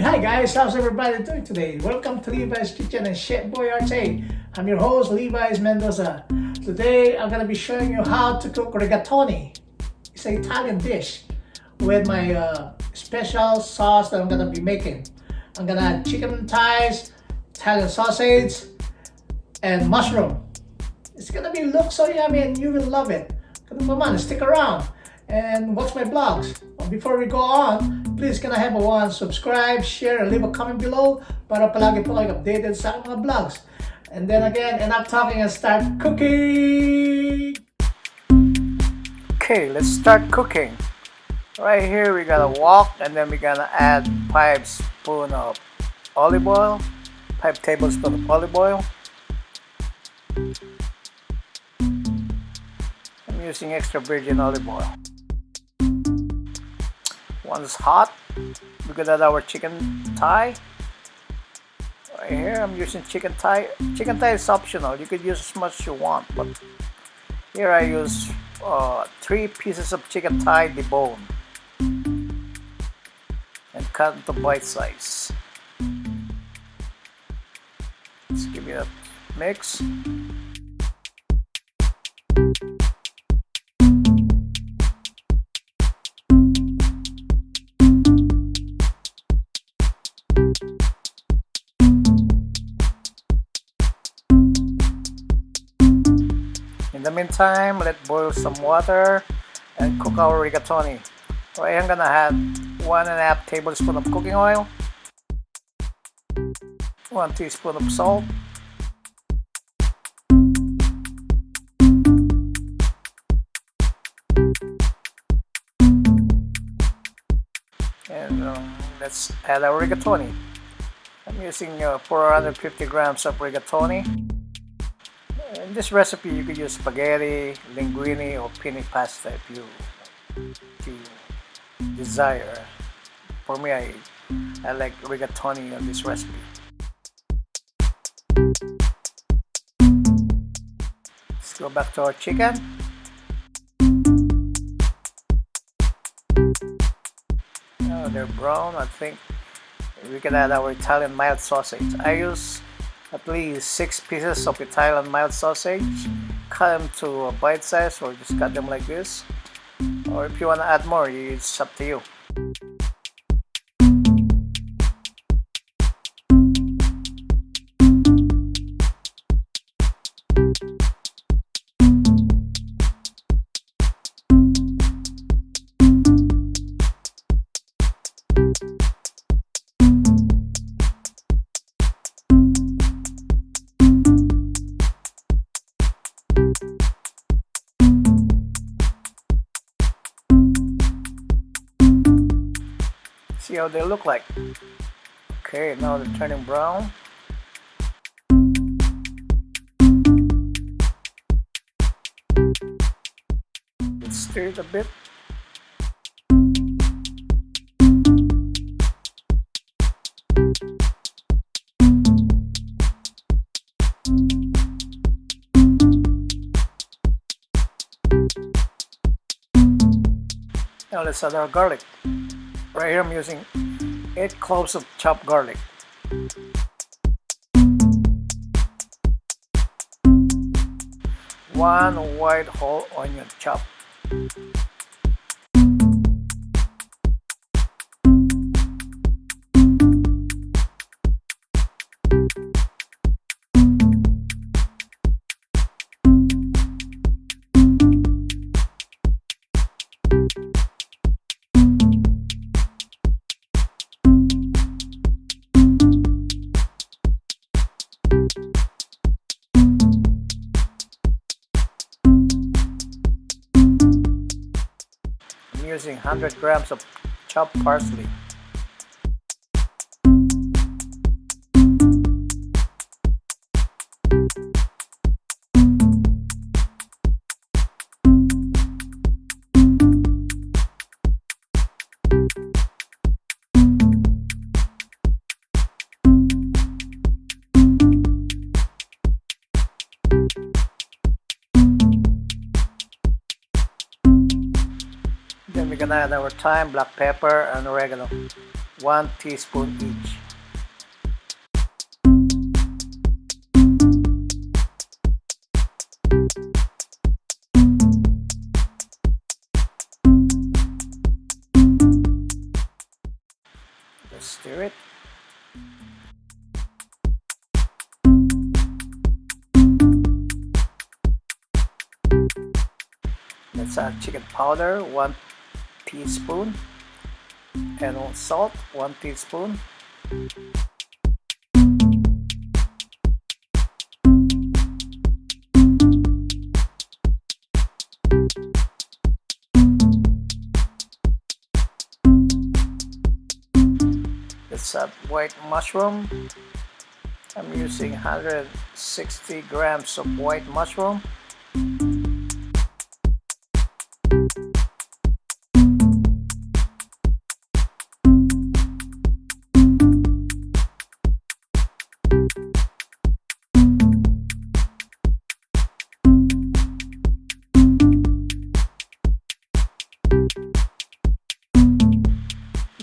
Hi guys, how's everybody doing today? Welcome to Levi's Kitchen and Chef Boy Arte. I'm your host, Levi's Mendoza. Today, I'm gonna be showing you how to cook rigatoni. It's an Italian dish with my special sauce that I'm gonna be making. I'm gonna add chicken thighs, Italian sausage, and mushroom. It's gonna be look so yummy and you will love it. Come on, stick around and watch my vlogs. Before we go on, please can I have a subscribe, share, and leave a comment below para palagi po kayo updated sa aking mga vlogs. And then again, enough talking and start cooking! Okay, let's start cooking. Right here we got a wok, and then we're gonna add 5 spoon of olive oil, 5 tablespoons of olive oil. I'm using extra virgin olive oil. Once hot, we're gonna add our chicken thigh. Right here I'm using chicken thigh. Chicken thigh is optional, you could use as much as you want, but here I use 3 pieces of chicken thigh deboned and cut into bite size. Let's give it a mix. In the meantime, let's boil some water and cook our rigatoni. Right, I'm gonna add 1.5 tablespoon of cooking oil, 1 teaspoon of salt, and let's add our rigatoni. I'm using 450 grams of rigatoni. In this recipe, you could use spaghetti, linguine, or penne pasta if you desire. For me, I like rigatoni on this recipe. Let's go back to our chicken. Now they're brown. I think we can add our Italian mild sausage. I use at least 6 pieces of Italian mild sausage. Cut them to a bite size, or just cut them like this. Or if you want to add more, it's up to you. See how they look like. Okay, now they're turning brown. Let's stir it a bit. Now let's add our garlic. Right here I'm using 8 cloves of chopped garlic. 1 white whole onion chopped. Using 100 grams of chopped parsley. Then we're gonna add our thyme, black pepper, and oregano. 1 teaspoon each. Let's stir it. Let's add chicken powder, 1 teaspoon, and salt, 1 teaspoon. Let's add white mushroom. I'm using 160 grams of white mushroom.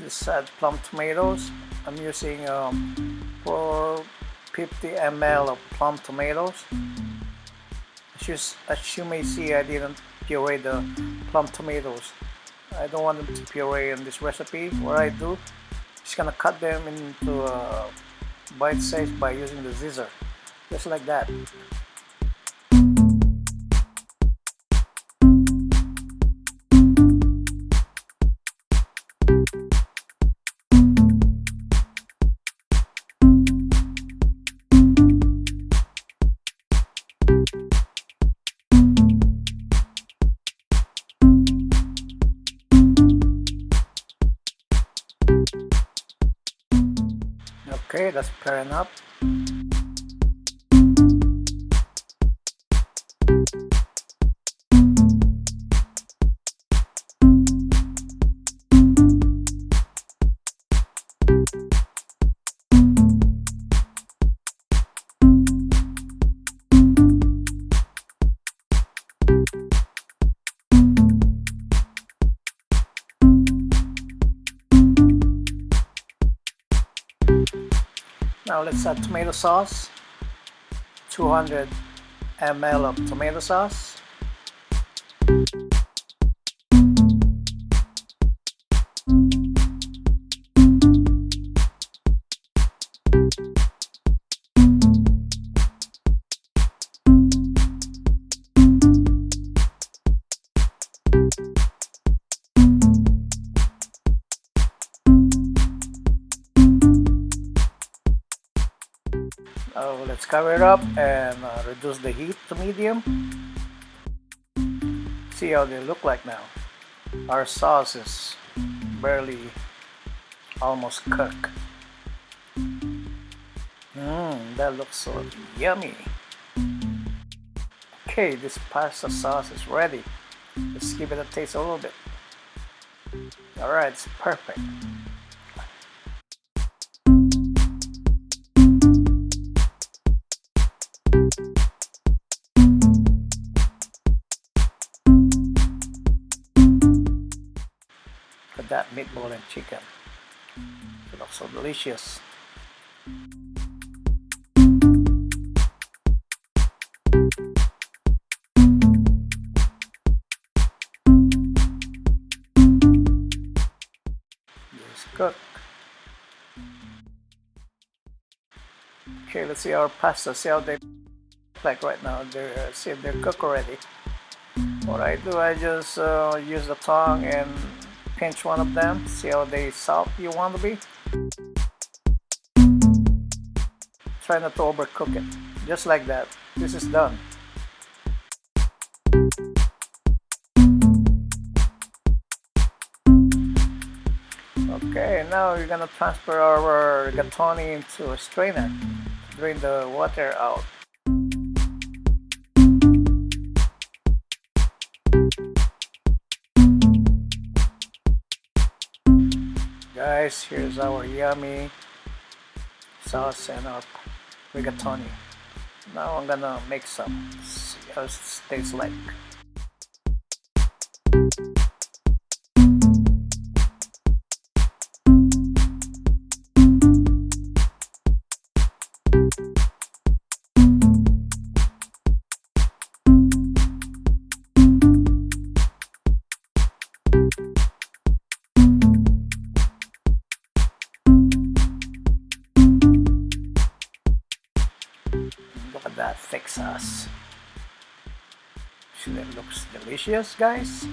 Let's add plum tomatoes. I'm using 450 ml of plum tomatoes. As you may see, I didn't puree the plum tomatoes. I don't want them to puree in this recipe. What I do, just gonna cut them into bite size by using the scissor, just like that. Okay, that's fair enough. Now let's add tomato sauce, 200 ml of tomato sauce. Now let's cover it up and reduce the heat to medium. See how they look like now. Our sauce is barely almost cooked. That looks so yummy. Okay, this pasta sauce is ready. Let's give it a taste a little bit. Alright, it's perfect. Look at that meatball and chicken. It looks so delicious. It's cooked. Okay, let's see our pasta. See how they look like right now. See if they're cooked already. What I do, I just use the tongue and pinch one of them. See how they soft you want to be. Try not to overcook it. Just like that. This is done. Okay, now we're gonna transfer our rigatoni into a strainer to drain the water out. Guys, here's our yummy sauce and our rigatoni. Now I'm gonna make some. See how it tastes like. thick sauce. See, that looks delicious, guys.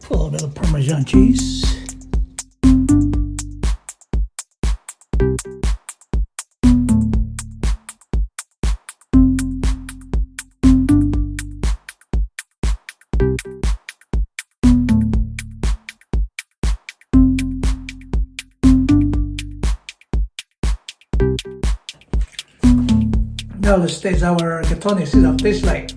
Put a little bit of Parmesan cheese. Now let's taste our rigatoni. See how it tastes like.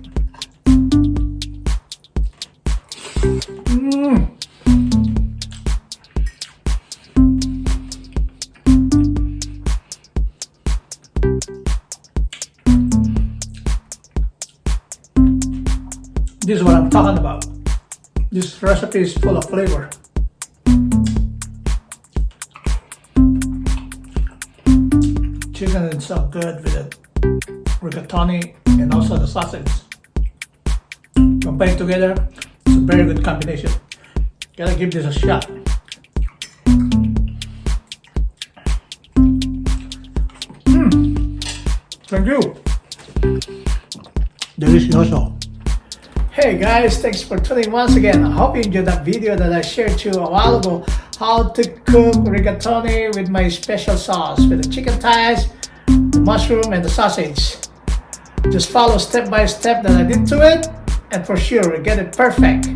This is what I'm talking about. This recipe is full of flavor. Chicken is so good with the rigatoni and also the sausage. Combined together, it's a very good combination. Gotta give this a shot. Thank you. Delicioso. Hey guys, thanks for tuning once again. I hope you enjoyed that video that I shared to you a while ago, how to cook rigatoni with my special sauce with the chicken thighs, the mushroom, and the sausage. Just follow step by step that I did to it, and for sure we get it perfect.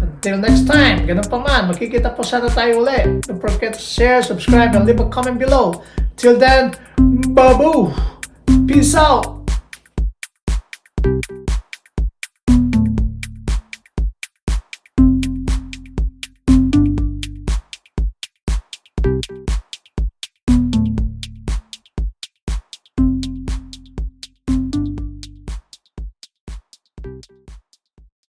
Until next time, ganun pa man, makikita po sana tayo ulit. Don't forget to share, subscribe, and leave a comment below. Till then, babu! Peace out!